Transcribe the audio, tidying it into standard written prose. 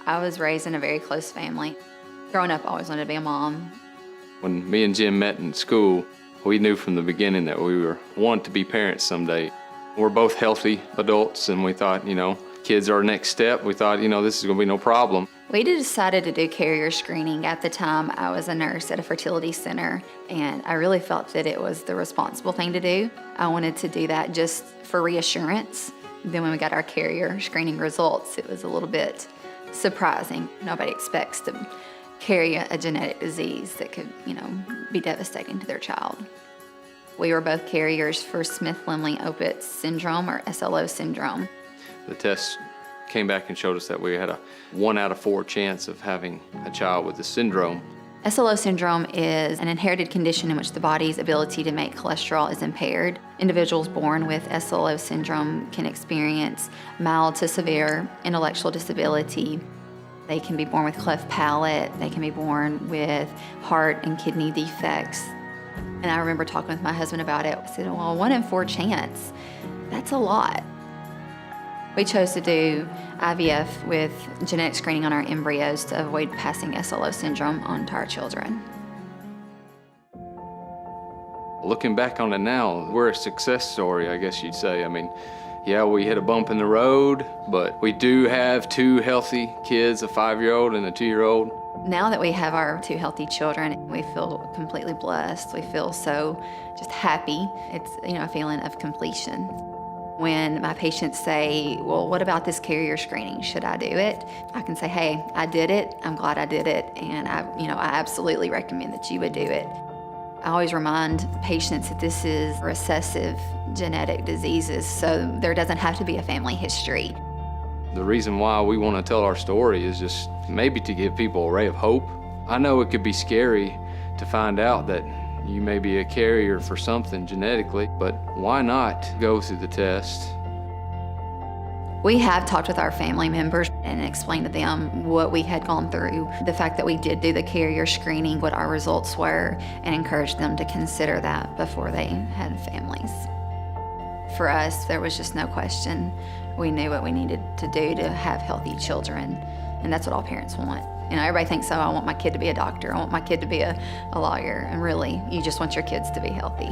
I was raised in a very close family. Growing up, I always wanted to be a mom. When me and Jim met in school, we knew from the beginning that we wanted to be parents someday. We're both healthy adults, and we thought, kids are our next step. We thought, this is going to be no problem. We decided to do carrier screening. At the time, I was a nurse at a fertility center, and I really felt that it was the responsible thing to do. I wanted to do that just for reassurance. Then when we got our carrier screening results, it was a little bit surprising. Nobody expects to carry a genetic disease that could, be devastating to their child. We were both carriers for Smith-Lemli-Opitz syndrome, or SLO syndrome. The test came back and showed us that we had a 1 out of 4 chance of having a child with the syndrome. SLO syndrome is an inherited condition in which the body's ability to make cholesterol is impaired. Individuals born with SLO syndrome can experience mild to severe intellectual disability. They can be born with cleft palate. They can be born with heart and kidney defects. And I remember talking with my husband about it. I said, well, 1 in 4 chance, that's a lot. We chose to do IVF with genetic screening on our embryos to avoid passing SLO syndrome on to our children. Looking back on it now, we're a success story, I guess you'd say. Yeah, we hit a bump in the road, but we do have 2 healthy kids, a 5-year-old and a 2-year-old. Now that we have our 2 healthy children, we feel completely blessed. We feel so just happy. It's, a feeling of completion. When my patients say, well, what about this carrier screening? Should I do it? I can say, hey, I did it. I'm glad I did it. And I absolutely recommend that you would do it. I always remind patients that this is recessive genetic diseases, so there doesn't have to be a family history. The reason why we want to tell our story is just maybe to give people a ray of hope. I know it could be scary to find out that you may be a carrier for something genetically, but why not go through the test? We have talked with our family members and explained to them what we had gone through, the fact that we did do the carrier screening, what our results were, and encouraged them to consider that before they had families. For us, there was just no question. We knew what we needed to do to have healthy children, and that's what all parents want. Everybody thinks, oh, I want my kid to be a doctor, I want my kid to be a lawyer, and really, you just want your kids to be healthy.